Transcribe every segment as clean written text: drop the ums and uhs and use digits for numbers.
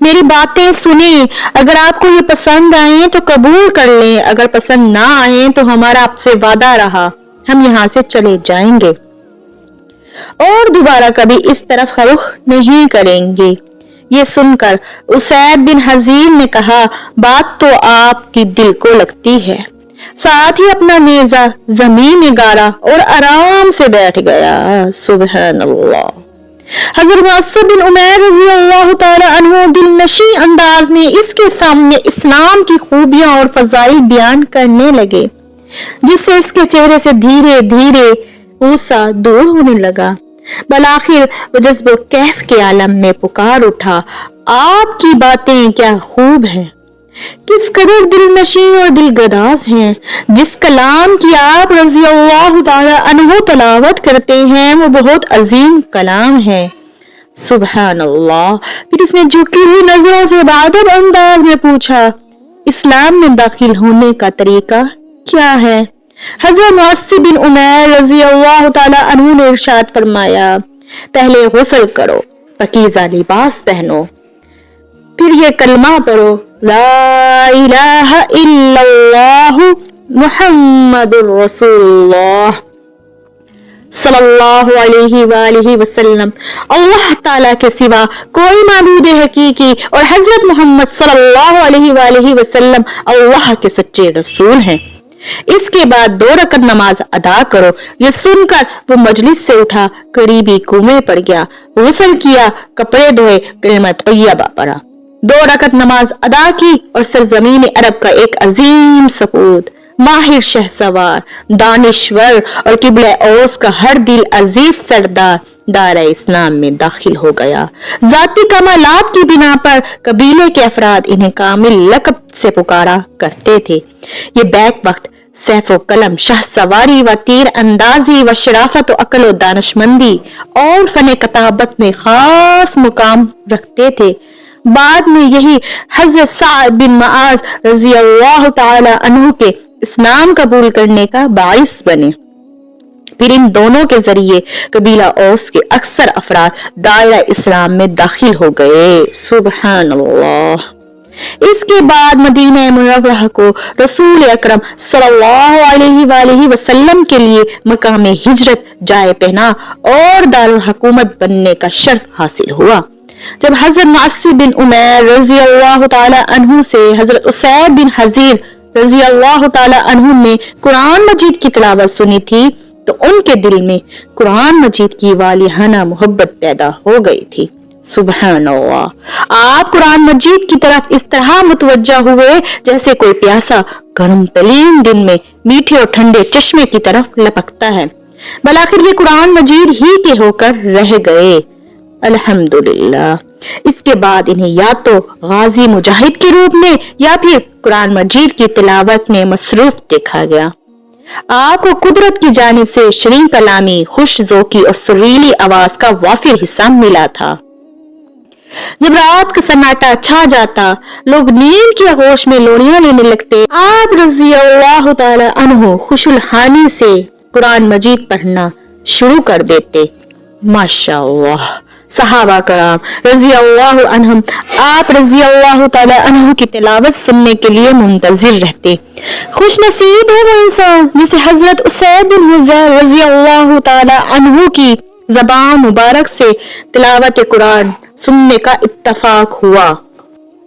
میری باتیں سنیں، اگر آپ کو یہ پسند آئیں تو قبول کر لیں، اگر پسند نہ آئیں تو ہمارا آپ سے وعدہ رہا، ہم یہاں سے چلے جائیں گے اور دوبارہ کبھی اس طرف رخ نہیں کریں گے۔ یہ سن کر اسید بن حضیر نے کہا، بات تو آپ کی دل کو لگتی ہے۔ ساتھ ہی اپنا نیزہ زمین میں گاڑا اور آرام سے بیٹھ گیا۔ سبحان اللہ۔ حضرت مصعب بن عمیر رضی اللہ تعالی عنہ دل نشیں انداز میں اس کے سامنے اسلام کی خوبیاں اور فضائل بیان کرنے لگے، جس سے اس کے چہرے سے دھیرے دھیرے غصہ دور ہونے لگا۔ بالآخر وہ جذب و کیف کے عالم میں پکار اٹھا، آپ کی باتیں کیا خوب ہیں، کس قدر دل نشیں اور دل گداز ہیں۔ جس کلام کی آپ رضی اللہ تعالی عنہ تلاوت کرتے ہیں وہ بہت عظیم کلام ہے۔ سبحان اللہ۔ پھر اس نے جھکی ہوئی نظروں سے بادب انداز میں پوچھا، اسلام میں داخل ہونے کا طریقہ کیا ہے؟ حضرت مصعب بن عمیر رضی اللہ تعالی عنہ نے ارشاد فرمایا، پہلے غسل کرو، پاکیزہ لباس پہنو، پھر یہ کلمہ پڑھو، لا الہ الا اللہ محمد رسول اللہ صلی اللہ علیہ وآلہ وسلم۔ اللہ تعالیٰ کے سوا کوئی معبود حقیقی اور حضرت محمد صلی اللہ علیہ وآلہ وسلم اللہ کے سچے رسول ہیں۔ اس کے بعد 2 رکعت نماز ادا کرو۔ یہ سن کر وہ مجلس سے اٹھا، قریبی کنویں پر گیا، غسل کیا، کپڑے دھوئے، کلمہ طیبہ پڑھا، 2 رکعت نماز ادا کی اور سرزمین عرب کا ایک عظیم سپود، ماہر شہسوار، دانشور اور قبلہ اوس کا ہر دل عزیز سردار دائرہ اسلام میں داخل ہو گیا۔ ذاتی کمالات کی بنا پر قبیلے کے افراد انہیں کامل لقب سے پکارا کرتے تھے۔ یہ بیک وقت سیف و قلم، شاہ سواری و تیر اندازی و شرافت و عقل و دانشمندی اور فن کتابت میں خاص مقام رکھتے تھے۔ بعد میں یہی حضرت سعد بن معاذ رضی اللہ تعالی عنہ کے اسلام قبول کرنے کا باعث بنے۔ پھر ان دونوں کے ذریعے قبیلہ اوس کے اکثر افراد دائرہ اسلام میں داخل ہو گئے۔ سبحان اللہ۔ اس کے بعد مدینہ منورہ کو رسول اکرم صلی اللہ علیہ وآلہ وسلم کے لیے مقام ہجرت، جائے پناہ اور دارالحکومت بننے کا شرف حاصل ہوا۔ جب حضرت مصعب بن عمیر رضی اللہ تعالی عنہ سے حضرت اسید بن حضیر رضی اللہ تعالی عنہ نے قرآن مجید کی تلاوت سنی تھی تو ان کے دل میں قرآن مجید کی والہانہ محبت پیدا ہو گئی تھی۔ سبحان اللہ۔ آپ قرآن مجید کی طرف اس طرح متوجہ ہوئے جیسے کوئی پیاسا گرم ترین دن میں میٹھے اور ٹھنڈے چشمے کی طرف لپکتا ہے۔ بالآخر یہ قرآن مجید ہی کے ہو کر رہ گئے۔ الحمدللہ۔ اس کے بعد انہیں یا تو غازی مجاہد کے روپ میں یا پھر قرآن مجید کی تلاوت میں مصروف دیکھا گیا۔ آپ کو قدرت کی جانب سے شیریں کلامی، خوش ذوقی اور سریلی آواز کا وافر حصہ ملا تھا۔ جب رات کا سناٹا چھا جاتا، لوگ نیند کی آغوش میں لوریاں لینے لگتے، آپ رضی اللہ تعالی عنہ خوش الحانی سے قرآن مجید پڑھنا شروع کر دیتے۔ ماشاء اللہ۔ صحابہ کرام رضی اللہ عنہم آپ رضی اللہ تعالی عنہ کی تلاوت سننے کے لیے منتظر رہتے۔ خوش نصیب ہے وہ انسان جسے حضرت اسید بن حضیر رضی اللہ تعالی عنہ کی زبان مبارک سے تلاوت قرآن سننے کا اتفاق ہوا۔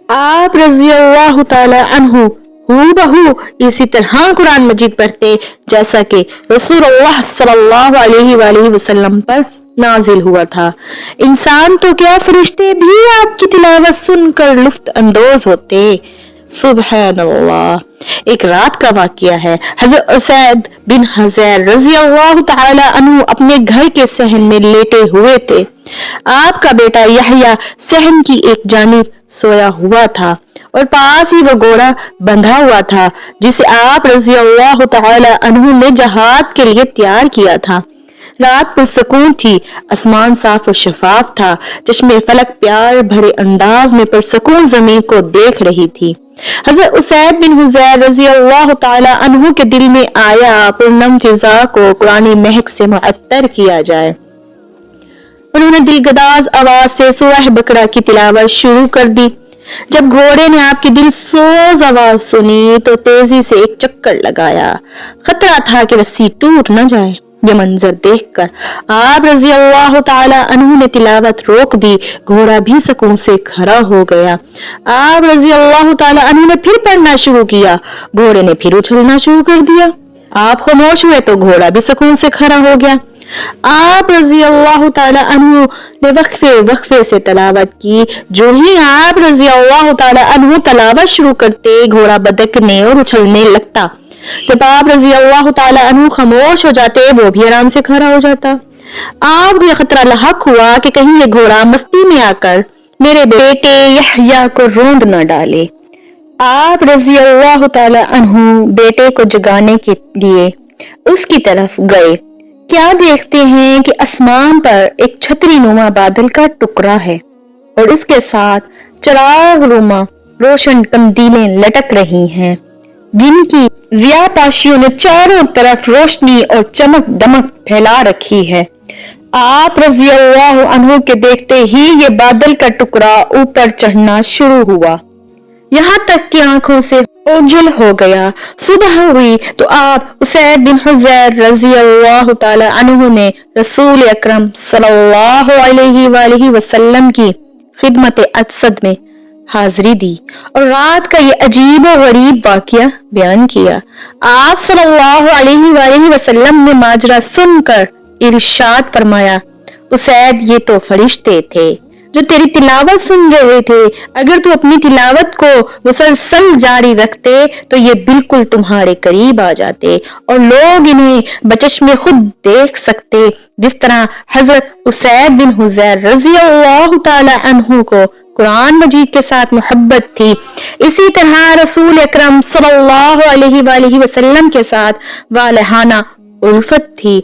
آپ رضی اللہ تعالی عنہ بہو اسی طرح قرآن مجید پڑھتے جیسا کہ رسول اللہ صلی اللہ علیہ وآلہ وسلم پر نازل ہوا تھا۔ انسان تو کیا فرشتے بھی آپ کی تلاوت سن کر لطف اندوز ہوتے۔ سبحان اللہ۔ ایک رات کا واقعہ ہے، حضرت اسید بن حضیر رضی اللہ تعالی عنہ اپنے گھر کے صحن میں لیٹے ہوئے تھے۔ آپ کا بیٹا یحییٰ صحن کی ایک جانب سویا ہوا تھا اور پاس ہی وہ گھوڑا بندھا ہوا تھا جسے آپ رضی اللہ تعالی عنہ نے جہاد کے لیے تیار کیا تھا۔ رات پرسکون تھی، آسمان صاف و شفاف تھا، چشمے فلک پیار بھرے انداز میں پرسکون زمین کو دیکھ رہی تھی۔ حضرت اسید بن حضیر رضی اللہ تعالی عنہ کے دل میں آیا پرنم فضا کو قرآن مہک سے معطر کیا جائے انہوں نے دلگداز آواز سے سورہ بقرہ کی تلاوت شروع کر دی۔ جب گھوڑے نے آپ کی دل سوز آواز سنی تو تیزی سے ایک چکر لگایا، خطرہ تھا کہ رسی ٹوٹ نہ جائے۔ یہ منظر دیکھ کر آپ رضی اللہ تعالی عنہ نے تلاوت روک دی، گھوڑا بھی سکون سے کھڑا ہو گیا۔ آپ رضی اللہ تعالی عنہ نے پھر پڑھنا شروع کیا، گھوڑے نے پھر اچھلنا شروع کر دیا۔ آپ خاموش ہوئے تو گھوڑا بھی سکون سے کھڑا ہو گیا۔ آپ رضی اللہ تعالی عنہ نے وقفے سے تلاوت کی۔ جو ہی آپ رضی اللہ تعالی عنہ تلاوت شروع کرتے، گھوڑا بدکنے اور اچھلنے لگتا۔ جب آپ رضی اللہ تعالی عنہ خاموش ہو جاتے، وہ بھی آرام سے کھڑا ہو جاتا۔ آپ کو یہ خطرہ لاحق ہوا کہ کہیں یہ گھوڑا مستی میں آ کر میرے بیٹے یحییٰ کو روند نہ ڈالے۔ آپ رضی اللہ تعالی عنہ بیٹے کو جگانے کے لیے اس کی طرف گئے۔ کیا دیکھتے ہیں کہ آسمان پر ایک چھتری نما بادل کا ٹکڑا ہے اور اس کے ساتھ چراغ نما روشن قندیلیں لٹک رہی ہیں، جن کی ضیاء پاشیوں نے چاروں طرف روشنی اور چمک دمک پھیلا رکھی ہے۔ آپ رضی اللہ عنہ کے دیکھتے ہی یہ بادل کا ٹکڑا اوپر چڑھنا شروع ہوا، یہاں تک کہ آنکھوں سے اوجھل ہو گیا۔ صبح ہوئی تو آپ اسید بن حضیر رضی اللہ تعالی عنہ نے رسول اکرم صلی اللہ علیہ وآلہ وسلم کی خدمت اجسد میں حاضری دی اور رات کا یہ عجیب و غریب واقعہ بیان کیا۔ آپ صلی اللہ علیہ وآلہ وسلم نے ماجرا سن کر ارشاد فرمایا، اسید یہ تو فرشتے تھے جو تیری تلاوت سن رہے تھے، اگر تو اپنی تلاوت کو مسلسل جاری رکھتے تو یہ بالکل تمہارے قریب آ جاتے اور لوگ انہیں بچشم خود دیکھ سکتے، جس طرح حضرت اسید بن حضیر رضی اللہ تعالی عنہ کو قرآن مجید کے ساتھ محبت تھی، اسی طرح رسول اکرم صلی اللہ علیہ وآلہ وسلم کے ساتھ والہانہ الفت تھی۔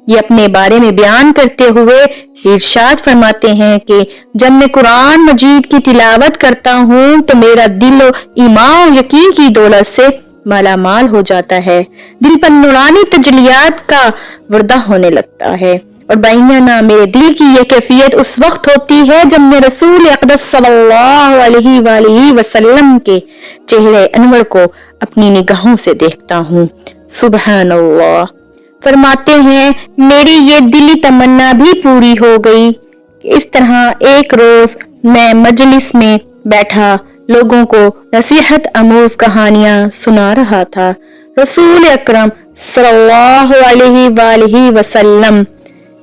یہ اپنے بارے میں بیان کرتے ہوئے ارشاد فرماتے ہیں کہ جب میں قرآن مجید کی تلاوت کرتا ہوں تو میرا دل و ایمان و یقین کی دولت سے مالا مال ہو جاتا ہے، دل پر نورانی تجلیات کا وردہ ہونے لگتا ہے، اور بیننا میرے دل کی یہ کیفیت اس وقت ہوتی ہے جب میں رسول اقدس صلی اللہ علیہ وآلہ وسلم کے چہرے انور کو اپنی نگاہوں سے دیکھتا ہوں۔ سبحان اللہ۔ فرماتے ہیں میری یہ دلی تمنا بھی پوری ہو گئی کہ اس طرح ایک روز میں مجلس میں بیٹھا لوگوں کو نصیحت آموز کہانیاں سنا رہا تھا۔ رسول اکرم صلی اللہ علیہ وآلہ وسلم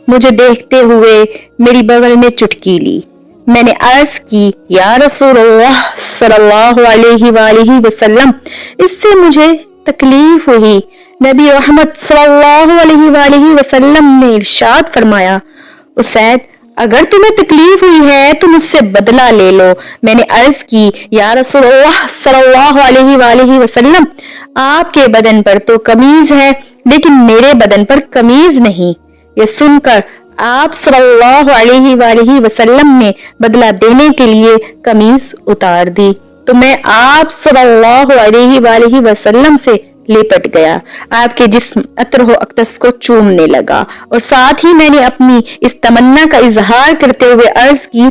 مجھے دیکھتے ہوئے میری بغل میں چٹکی لی۔ میں نے عرض کی، یا رسول اللہ صلی اللہ علیہ وآلہ وسلم، اس سے مجھے تکلیف ہوئی۔ نبی رحمت صلی اللہ علیہ وآلہ وسلم نے ارشاد فرمایا، اسید اگر تمہیں تکلیف ہوئی ہے تو مجھ سے بدلہ لے لو۔ میں نے عرض کی، یا رسول اللہ صلی اللہ علیہ وآلہ وسلم، آپ کے بدن پر تو قمیض ہے لیکن میرے بدن پر قمیض نہیں۔ یہ سن کر آپ صلی اللہ علیہ وآلہ وسلم نے بدلہ دینے کے لیے قمیض اتار دی تو میں آپ صلی اللہ علیہ وآلہ وسلم سے لپٹ گیا، آپ کے جسم عطر و اقدس کو چومنے لگا، اور ساتھ ہی میں نے اپنی اس تمنا کا اظہار کرتے ہوئے عرض کی،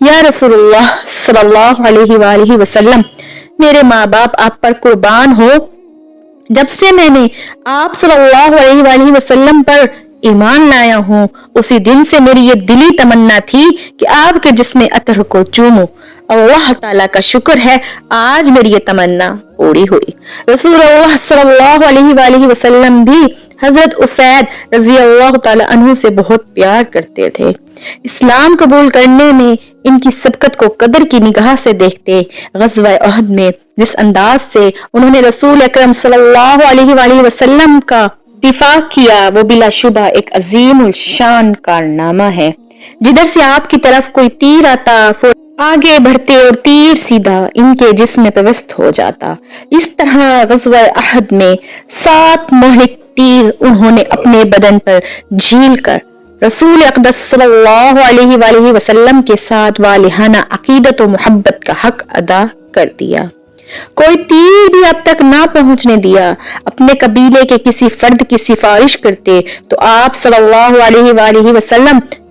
یا رسول اللہ صلی اللہ علیہ وآلہ وسلم، میرے ماں باپ آپ پر قربان ہو، جب سے میں نے آپ صلی اللہ علیہ وآلہ وسلم پر ایمان لایا ہوں اسی دن سے میری یہ دلی تمنا تھی کہ آپ کے جسم عطر کو چوموں۔ اللہ تعالیٰ کا شکر ہے آج میری یہ تمنا پوری ہوئی۔ رسول اللہ صلی اللہ علیہ وآلہ وسلم بھی حضرت اسید رضی اللہ تعالی عنہ سے بہت پیار کرتے تھے۔ اسلام قبول کرنے میں ان کی سبقت کو قدر کی نگاہ سے دیکھتے۔ غزوہ احد میں جس انداز سے انہوں نے رسول اکرم صلی اللہ علیہ وآلہ وسلم کا دفاع کیا وہ بلا شبہ ایک عظیم الشان کارنامہ ہے۔ جدھر سے آپ کی طرف کوئی تیر آتا آگے بڑھتے اور تیر سیدھا ان کے جسم میں پیوست ہو جاتا۔ اس طرح غزوہ احد میں 7 مہلک تیر انہوں نے اپنے بدن پر جھیل کر رسول اقدس صلی اللہ علیہ وآلہ وسلم کے ساتھ والہانہ عقیدت و محبت کا حق ادا کر دیا۔ کوئی تیر بھی اب تک نہ پہنچنے دیا۔ اپنے قبیلے کے کسی فرد کی سفارش کرتے تو آپ صلی اللہ علیہ وآلہ وسلم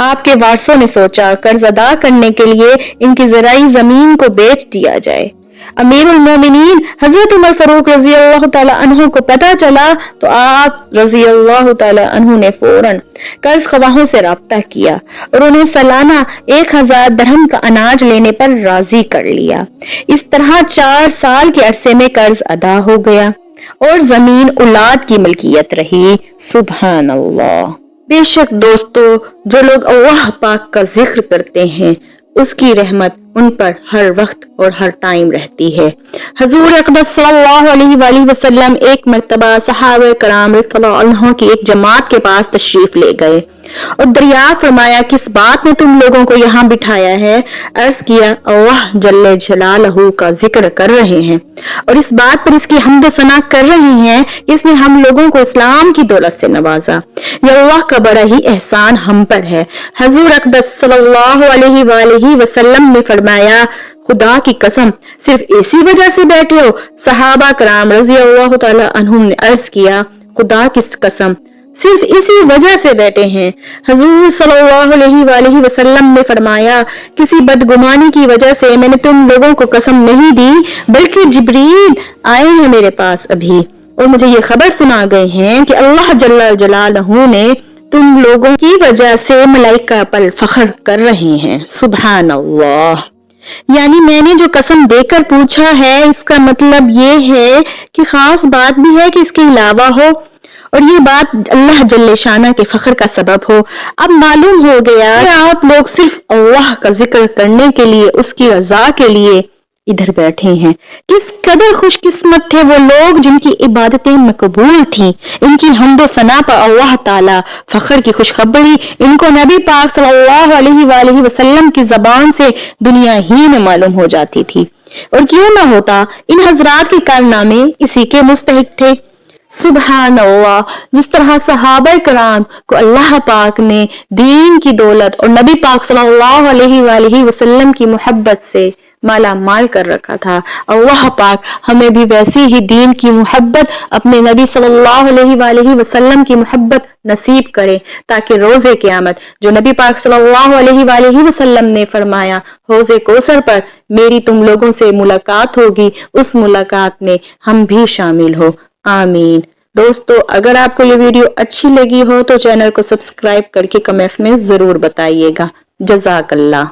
آپ کے وارثوں نے سوچا قرض ادا کرنے کے لیے ان کی زرعی زمین کو بیچ دیا جائے۔ امیر المومنین حضرت عمر فاروق رضی اللہ تعالی عنہ کو پتہ چلا تو آپ رضی اللہ تعالی عنہ نے فوراً قرض خواہوں سے رابطہ کیا اور انہیں سالانہ 1000 درہم کا اناج لینے پر راضی کر لیا۔ اس طرح 4 سال کے عرصے میں قرض ادا ہو گیا اور زمین اولاد کی ملکیت رہی۔ سبحان اللہ۔ بے شک دوستو، جو لوگ اللہ پاک کا ذکر کرتے ہیں اس کی رحمت ان پر ہر وقت اور ہر ٹائم رہتی ہے۔ حضور اقدس صلی اللہ علیہ وآلہ وسلم ایک مرتبہ صحابہ کرام رضی اللہ عنہ کی ایک جماعت کے پاس تشریف لے گئے اور دریافت فرمایا کس بات نے تم لوگوں کو یہاں بٹھایا ہے؟ عرض کیا اللہ جل جلالہ کا ذکر کر رہے ہیں اور اس بات پر اس کی حمد و ثنا کر رہے ہیں اس نے ہم لوگوں کو اسلام کی دولت سے نوازا، یہ اللہ کا بڑا ہی احسان ہم پر ہے۔ حضور اقدس صلی اللہ علیہ وآلہ وسلم نے فرمایا خدا کی قسم صرف اسی وجہ سے بیٹھے ہو؟ صحابہ کرام رضی اللہ تعالی عنہم نے عرض کیا خدا کی قسم صرف اسی وجہ سے بیٹھے ہیں۔ حضور صلی اللہ علیہ وآلہ وسلم نے فرمایا کسی بدگمانی کی وجہ سے میں نے تم لوگوں کو قسم نہیں دی بلکہ جبریل آئے ہیں میرے پاس ابھی اور مجھے یہ خبر سنا گئے ہیں کہ اللہ جل جلالہ نے تم لوگوں کی وجہ سے ملائکہ پر فخر کر رہے ہیں۔ سبحان اللہ۔ یعنی میں نے جو قسم دے کر پوچھا ہے اس کا مطلب یہ ہے کہ خاص بات بھی ہے کہ اس کے علاوہ ہو اور یہ بات اللہ جل شانہ کے فخر کا سبب ہو۔ اب معلوم ہو گیا کہ آپ لوگ صرف اللہ کا ذکر کرنے کے لیے اس کی رضا کے لیے ادھر بیٹھے ہیں۔ کس قدر خوش قسمت تھے وہ لوگ جن کی عبادتیں مقبول تھیں، ان کی حمد و ثنا پر اللہ تعالی فخر کی خوشخبری ان کو نبی پاک صلی اللہ علیہ وآلہ وسلم کی زبان سے دنیا ہی میں معلوم ہو جاتی تھی، اور کیوں نہ ہوتا ان حضرات کے کارنامے اسی کے مستحق تھے۔ سبحان اللہ۔ جس طرح صحابہ کرام کو اللہ پاک نے دین کی دولت اور نبی پاک صلی اللہ علیہ وآلہ وسلم کی محبت سے مالا مال کر رکھا تھا، اللہ پاک ہمیں بھی ویسی ہی دین کی محبت اپنے نبی صلی اللہ علیہ وآلہ وسلم کی محبت نصیب کرے تاکہ روز قیامت جو نبی پاک صلی اللہ علیہ وآلہ وسلم نے فرمایا حوض کوثر پر میری تم لوگوں سے ملاقات ہوگی، اس ملاقات میں ہم بھی شامل ہو۔ آمین۔ دوستو اگر آپ کو یہ ویڈیو اچھی لگی ہو تو چینل کو سبسکرائب کر کے کمنٹ میں ضرور بتائیے گا۔ جزاک اللہ۔